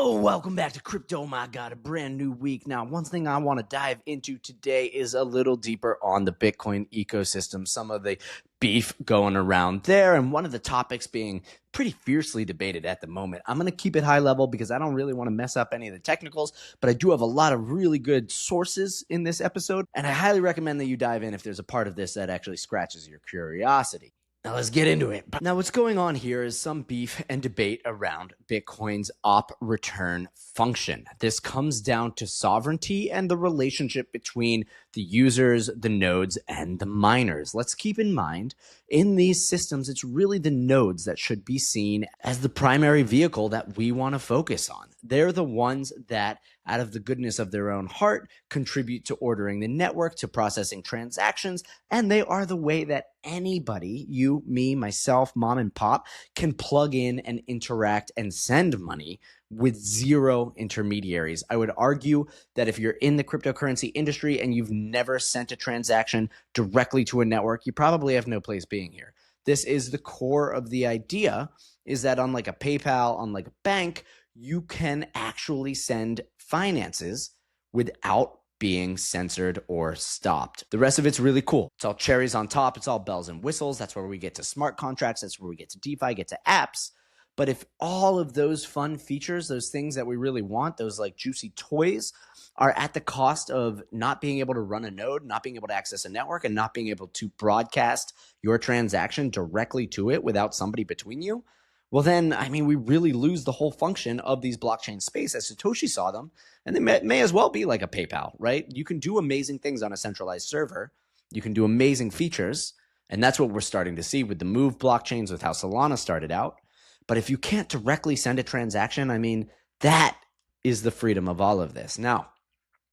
Yo, welcome back to Crypto. My God, a brand new week. Now, one thing I want to dive into today is a little deeper on the Bitcoin ecosystem, some of the beef going around there, and one of the topics being pretty fiercely debated at the moment. I'm going to keep it high level because I don't really want to mess up any of the technicals, but I do have a lot of really good sources in this episode, and I highly recommend that you dive in if there's a part of this that actually scratches your curiosity. Now let's get into it. Now what's going on here is some beef and debate around Bitcoin's op return function. This comes down to sovereignty and the relationship between the users, the nodes, and the miners. Let's keep in mind, in these systems, it's really the nodes that should be seen as the primary vehicle that we want to focus on. They're the ones that, out of the goodness of their own heart, contribute to ordering the network, to processing transactions, and they are the way that anybody, you, me, myself, mom and pop, can plug in and interact and send money with zero intermediaries. I would argue that if you're in the cryptocurrency industry and you've never sent a transaction directly to a network, you probably have no place being here. This is the core of the idea, is that unlike a PayPal, unlike a bank, you can actually send finances without being censored or stopped. The rest of it's really cool. It's all cherries on top. It's all bells and whistles. That's where we get to smart contracts. That's where we get to DeFi, get to apps. But if all of those fun features, those things that we really want, those like juicy toys, are at the cost of not being able to run a node, not being able to access a network, and not being able to broadcast your transaction directly to it without somebody between you, well then, I mean, we really lose the whole function of these blockchain space as Satoshi saw them. And they may as well be like a PayPal, right? You can do amazing things on a centralized server. You can do amazing features. And that's what we're starting to see with the Move blockchains, with how Solana started out. But if you can't directly send a transaction, I mean, that is the freedom of all of this. Now,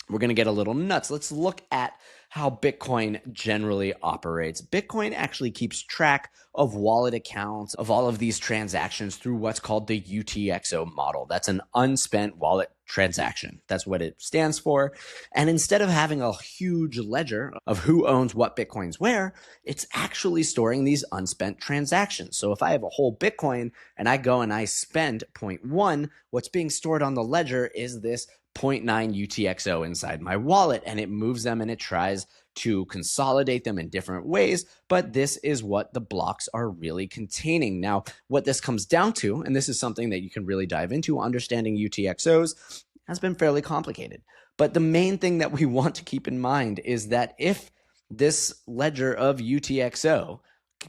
we're going to get a little nuts. Let's look at how Bitcoin generally operates. Bitcoin actually keeps track of wallet accounts, of all of these transactions through what's called the UTXO model. That's an unspent wallet transaction. That's what it stands for. And instead of having a huge ledger of who owns what Bitcoins where, it's actually storing these unspent transactions. So if I have a whole Bitcoin and I go and I spend 0.1, what's being stored on the ledger is this 0.9 UTXO inside my wallet, and it moves them and it tries to consolidate them in different ways, but this is what the blocks are really containing. Now, what this comes down to, and this is something that you can really dive into, understanding UTXOs has been fairly complicated. But the main thing that we want to keep in mind is that if this ledger of UTXO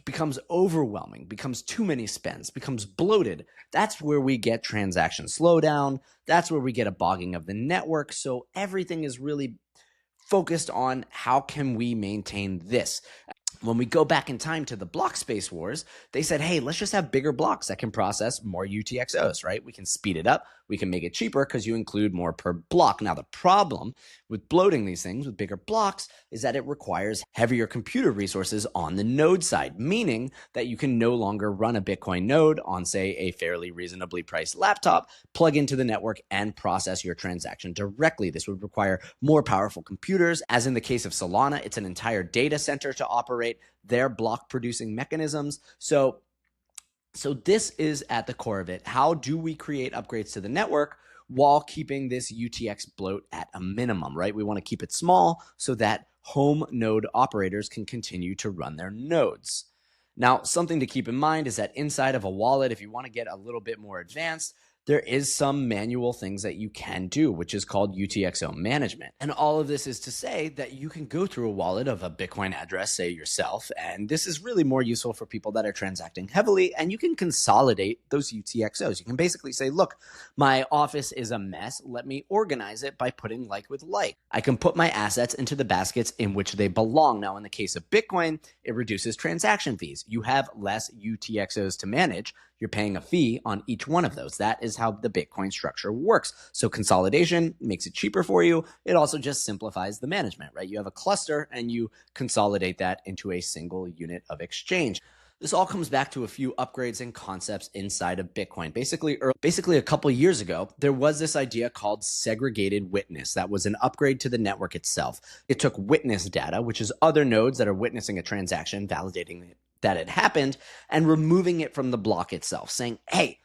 becomes overwhelming, becomes too many spends, becomes bloated, that's where we get transaction slowdown. That's where we get a bogging of the network. So everything is really focused on how can we maintain this. When we go back in time to the block space wars, they said, hey, let's just have bigger blocks that can process more UTXOs, right? We can speed it up. We can make it cheaper because you include more per block. Now, the problem with bloating these things with bigger blocks is that it requires heavier computer resources on the node side, meaning that you can no longer run a Bitcoin node on, say, a fairly reasonably priced laptop, plug into the network, and process your transaction directly. This would require more powerful computers. As in the case of Solana, it's an entire data center to operate their block producing mechanisms. So this is at the core of it. How do we create upgrades to the network while keeping this UTX bloat at a minimum, right? We want to keep it small so that home node operators can continue to run their nodes. Now, something to keep in mind is that inside of a wallet, if you want to get a little bit more advanced, there is some manual things that you can do, which is called UTXO management. And all of this is to say that you can go through a wallet of a Bitcoin address, say yourself, and this is really more useful for people that are transacting heavily, and you can consolidate those UTXOs. You can basically say, look, my office is a mess. Let me organize it by putting like with like. I can put my assets into the baskets in which they belong. Now, in the case of Bitcoin, it reduces transaction fees. You have less UTXOs to manage. You're paying a fee on each one of those. That is how the Bitcoin structure works. So consolidation makes it cheaper for you. It also just simplifies the management, right? You have a cluster and you consolidate that into a single unit of exchange. This all comes back to a few upgrades and concepts inside of Bitcoin. Basically a couple years ago, there was this idea called segregated witness. That was an upgrade to the network itself. It took witness data, which is other nodes that are witnessing a transaction, validating that it happened, and removing it from the block itself, saying, hey,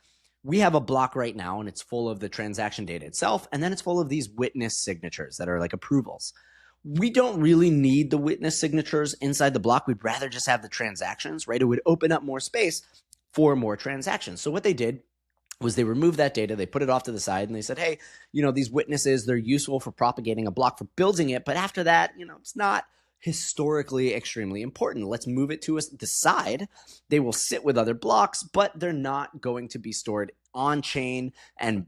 we have a block right now and it's full of the transaction data itself, and then it's full of these witness signatures that are like approvals. We don't really need the witness signatures inside the block. We'd rather just have the transactions, right? It would open up more space for more transactions. So what they did was they removed that data, they put it off to the side, and they said, hey, these witnesses, they're useful for propagating a block, for building it, but after that, it's not historically extremely important. Let's move it to the side. They will sit with other blocks, but they're not going to be stored on chain, and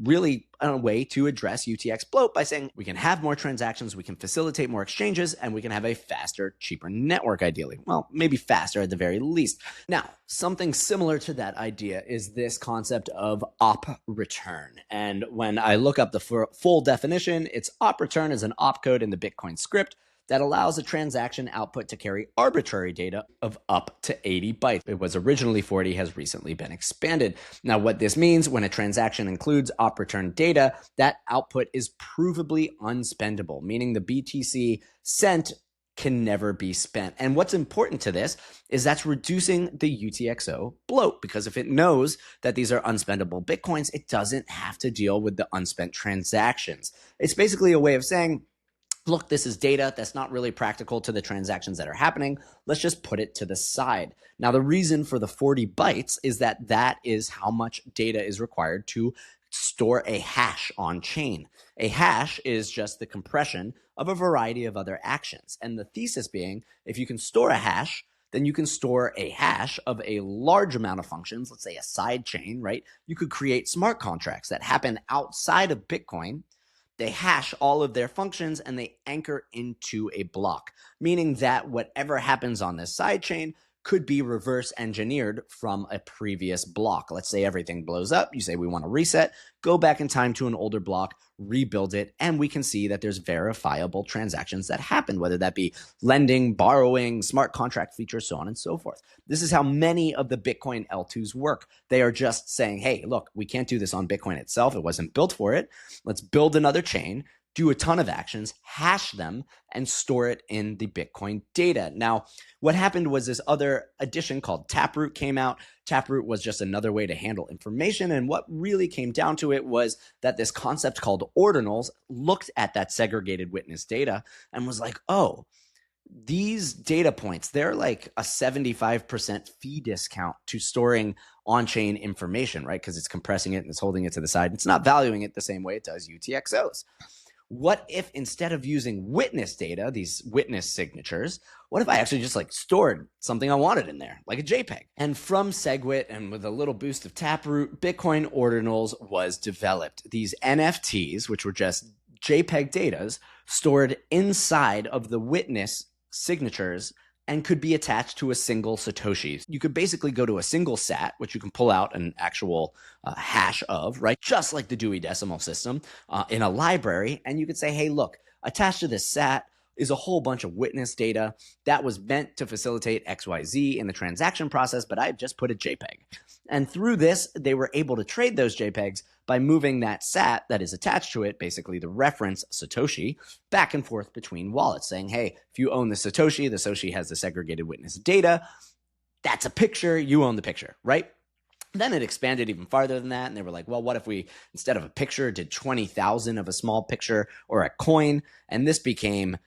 really a way to address UTX bloat by saying we can have more transactions, we can facilitate more exchanges, and we can have a faster, cheaper network, ideally. Well, maybe faster at the very least. Now, something similar to that idea is this concept of op return. And when I look up the full definition, it's op return is an opcode in the Bitcoin script that allows a transaction output to carry arbitrary data of up to 80 bytes. It was originally 40, has recently been expanded. Now, what this means, when a transaction includes op return data, that output is provably unspendable, meaning the BTC sent can never be spent. And what's important to this is that's reducing the UTXO bloat, because if it knows that these are unspendable Bitcoins, it doesn't have to deal with the unspent transactions. It's basically a way of saying, look, this is data that's not really practical to the transactions that are happening. Let's just put it to the side. Now, the reason for the 40 bytes is that that is how much data is required to store a hash on chain. A hash is just the compression of a variety of other actions. And the thesis being, if you can store a hash, then you can store a hash of a large amount of functions, let's say a side chain, right? You could create smart contracts that happen outside of Bitcoin. They hash all of their functions and they anchor into a block, meaning that whatever happens on this sidechain could be reverse engineered from a previous block. Let's say everything blows up. You say we want to reset, go back in time to an older block, rebuild it, and we can see that there's verifiable transactions that happen, whether that be lending, borrowing, smart contract features, so on and so forth. This is how many of the Bitcoin L2s work. They are just saying, hey, look, we can't do this on Bitcoin itself. It wasn't built for it. Let's build another chain, do a ton of actions, hash them, and store it in the Bitcoin data. Now, what happened was this other addition called Taproot came out. Taproot was just another way to handle information. And what really came down to it was that this concept called Ordinals looked at that segregated witness data and was like, oh, these data points, they're like a 75% fee discount to storing on-chain information, right? Because it's compressing it and it's holding it to the side. It's not valuing it the same way it does UTXOs. What if instead of using witness data, these witness signatures, what if I actually just stored something I wanted in there, like a JPEG? And from SegWit and with a little boost of Taproot, Bitcoin Ordinals was developed. These NFTs, which were just JPEG datas, stored inside of the witness signatures and could be attached to a single Satoshi. You could basically go to a single sat, which you can pull out an actual hash of, right? Just like the Dewey Decimal System in a library. And you could say, hey, look, attached to this sat is a whole bunch of witness data that was meant to facilitate XYZ in the transaction process, but I've just put a JPEG. And through this, they were able to trade those JPEGs by moving that sat that is attached to it, basically the reference Satoshi, back and forth between wallets, saying, hey, if you own the Satoshi has the segregated witness data. That's a picture, you own the picture, right? Then it expanded even farther than that, and they were like, well, what if we, instead of a picture, did 20,000 of a small picture or a coin? And this became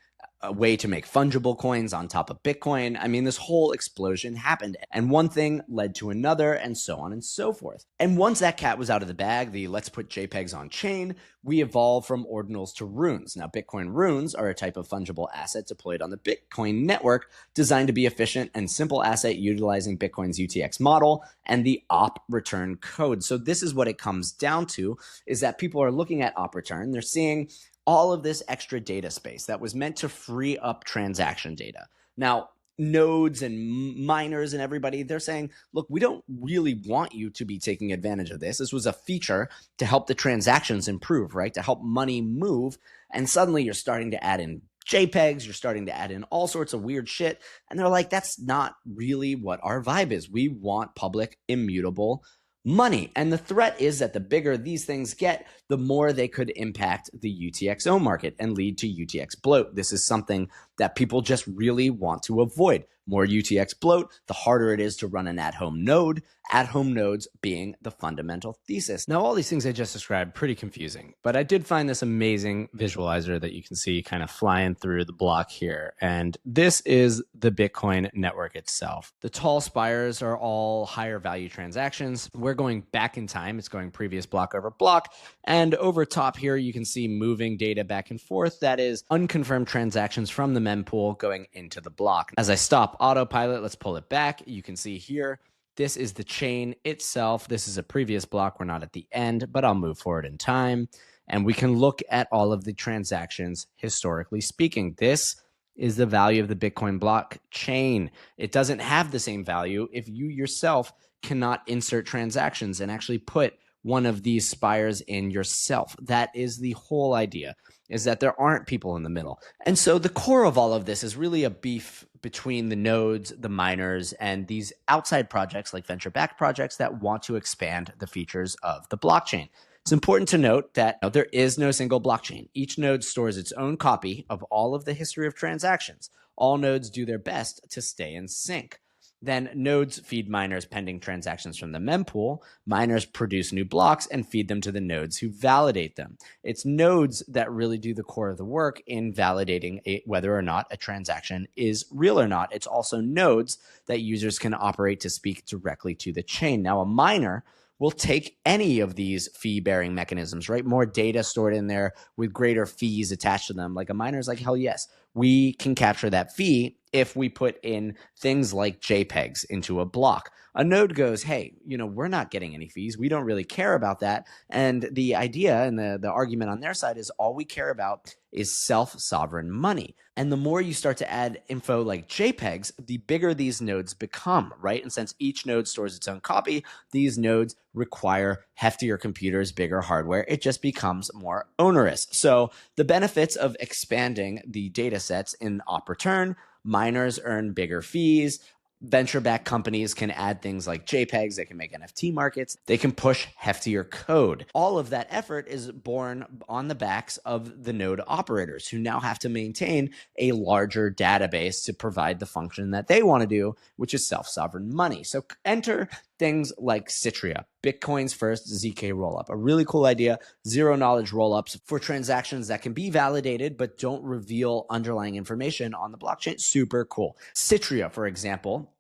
a way to make fungible coins on top of Bitcoin. I mean, this whole explosion happened, and one thing led to another, and so on and so forth. And once that cat was out of the bag, the let's put JPEGs on chain, we evolved from ordinals to runes. Now, Bitcoin runes are a type of fungible asset deployed on the Bitcoin network, designed to be efficient and simple asset utilizing Bitcoin's UTX model and the op return code. So this is what it comes down to, is that people are looking at op return. They're seeing all of this extra data space that was meant to free up transaction data. Now, nodes and miners and everybody, they're saying, look, we don't really want you to be taking advantage of this. This was a feature to help the transactions improve, right? To help money move. And suddenly you're starting to add in JPEGs, you're starting to add in all sorts of weird shit. And they're like, that's not really what our vibe is. We want public, immutable money. And the threat is that the bigger these things get, the more they could impact the UTXO market and lead to UTX bloat. This is something that people just really want to avoid. more UTX bloat, the harder it is to run an at-home node, at-home nodes being the fundamental thesis. Now, all these things I just described, pretty confusing, but I did find this amazing visualizer that you can see kind of flying through the block here. And this is the Bitcoin network itself. The tall spires are all higher value transactions. We're going back in time. It's going previous block over block. And over top here, you can see moving data back and forth. That is unconfirmed transactions from the mempool going into the block. As I stop autopilot, let's pull it back. You can see here, this is the chain itself. This is a previous block. We're not at the end, but I'll move forward in time. And we can look at all of the transactions historically speaking. This is the value of the Bitcoin blockchain. It doesn't have the same value if you yourself cannot insert transactions and actually put one of these spires in yourself. That is the whole idea, is that there aren't people in the middle. And so the core of all of this is really a beef between the nodes, the miners, and these outside projects like venture-backed projects that want to expand the features of the blockchain. It's important to note that there is no single blockchain. Each node stores its own copy of all of the history of transactions. All nodes do their best to stay in sync. Then nodes feed miners pending transactions from the mempool. Miners produce new blocks and feed them to the nodes who validate them. It's nodes that really do the core of the work in validating whether or not a transaction is real or not. It's also nodes that users can operate to speak directly to the chain. Now, a miner will take any of these fee-bearing mechanisms, right? More data stored in there with greater fees attached to them. Like a miner is like, hell yes, we can capture that fee if we put in things like JPEGs into a block. A node goes, hey, we're not getting any fees. We don't really care about that. And the idea and the argument on their side is all we care about is self-sovereign money. And the more you start to add info like JPEGs, the bigger these nodes become, right? And since each node stores its own copy, these nodes require heftier computers, bigger hardware. It just becomes more onerous. So the benefits of expanding the data sets in op return, miners earn bigger fees. Venture-backed companies can add things like JPEGs, they can make NFT markets, they can push heftier code. All of that effort is borne on the backs of the node operators who now have to maintain a larger database to provide the function that they want to do, which is self-sovereign money. So enter things like Citrea, Bitcoin's first ZK rollup. A really cool idea, zero-knowledge rollups for transactions that can be validated but don't reveal underlying information on the blockchain. Super cool. Citrea, for example,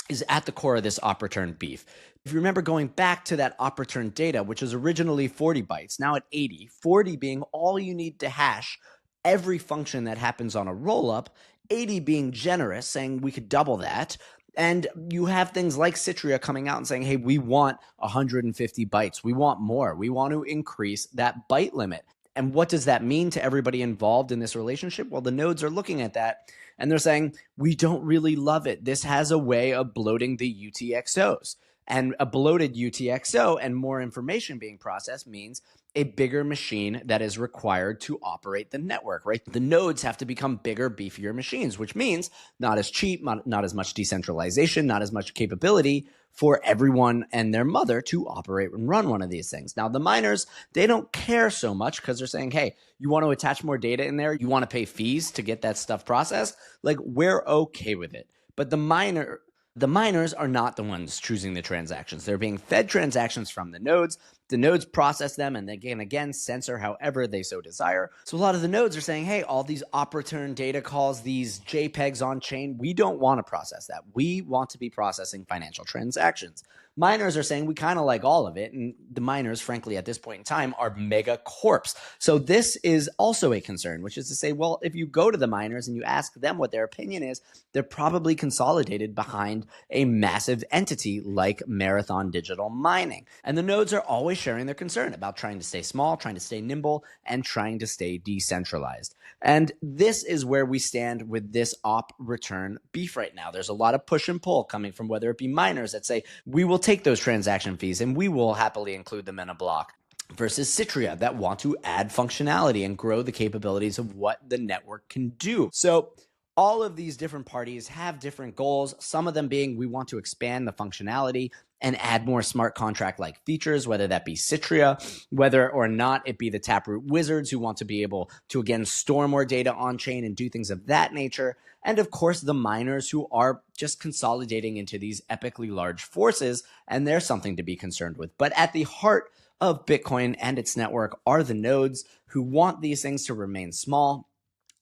is at the core of this op return beef. If you remember going back to that op return data, which was originally 40 bytes, now at 80, 40 being all you need to hash every function that happens on a rollup, 80 being generous, saying we could double that. And you have things like Citrea coming out and saying, hey, we want 150 bytes. We want more. We want to increase that byte limit. And what does that mean to everybody involved in this relationship? Well, the nodes are looking at that and they're saying, we don't really love it. This has a way of bloating the UTXOs. And a bloated UTXO and more information being processed means a bigger machine that is required to operate the network, right? The nodes have to become bigger, beefier machines, which means not as cheap, not as much decentralization, not as much capability for everyone and their mother to operate and run one of these things. Now, the miners, they don't care so much because they're saying, hey, you want to attach more data in there? You want to pay fees to get that stuff processed? Like, we're okay with it. But the miners are not the ones choosing the transactions. They're being fed transactions from the nodes. The nodes process them and they can, again, censor however they so desire. So a lot of the nodes are saying, hey, all these op return data calls, these JPEGs on chain, we don't want to process that. We want to be processing financial transactions. Miners are saying we kind of like all of it. And the miners, frankly, at this point in time are mega corps. So this is also a concern, which is to say, well, if you go to the miners and you ask them what their opinion is, they're probably consolidated behind a massive entity like Marathon Digital Mining. And the nodes are always sharing their concern about trying to stay small, trying to stay nimble, and trying to stay decentralized. And this is where we stand with this op return beef right now. There's a lot of push and pull coming from whether it be miners that say, we will take those transaction fees and we will happily include them in a block, versus Citrea that want to add functionality and grow the capabilities of what the network can do. So all of these different parties have different goals, some of them being we want to expand the functionality and add more smart contract like features, whether that be Citrea, whether or not it be the Taproot wizards who want to be able to, again, store more data on chain and do things of that nature. And of course, the miners who are just consolidating into these epically large forces, and there's something to be concerned with. But at the heart of Bitcoin and its network are the nodes who want these things to remain small.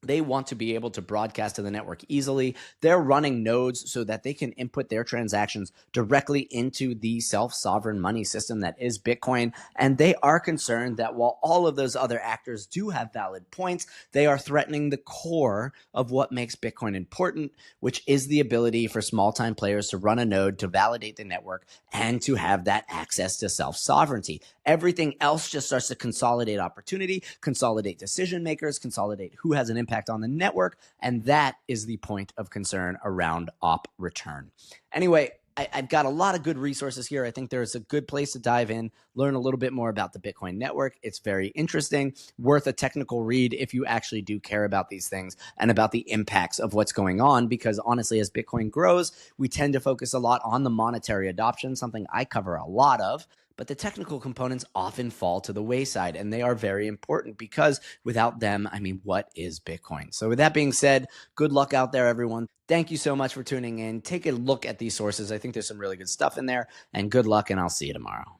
They want to be able to broadcast to the network easily. They're running nodes so that they can input their transactions directly into the self-sovereign money system that is Bitcoin. And they are concerned that while all of those other actors do have valid points, they are threatening the core of what makes Bitcoin important, which is the ability for small-time players to run a node, to validate the network, and to have that access to self-sovereignty. Everything else just starts to consolidate opportunity, consolidate decision makers, consolidate who has an impact on the network, and that is the point of concern around op return. Anyway, I've got a lot of good resources here. I think there's a good place to dive in, learn a little bit more about the Bitcoin network. It's very interesting, worth a technical read if you actually do care about these things and about the impacts of what's going on, because honestly, as Bitcoin grows, we tend to focus a lot on the monetary adoption, something I cover a lot of. But the technical components often fall to the wayside, and they are very important because without them, I mean, what is Bitcoin? So with that being said, good luck out there, everyone. Thank you so much for tuning in. Take a look at these sources. I think there's some really good stuff in there, and good luck, and I'll see you tomorrow.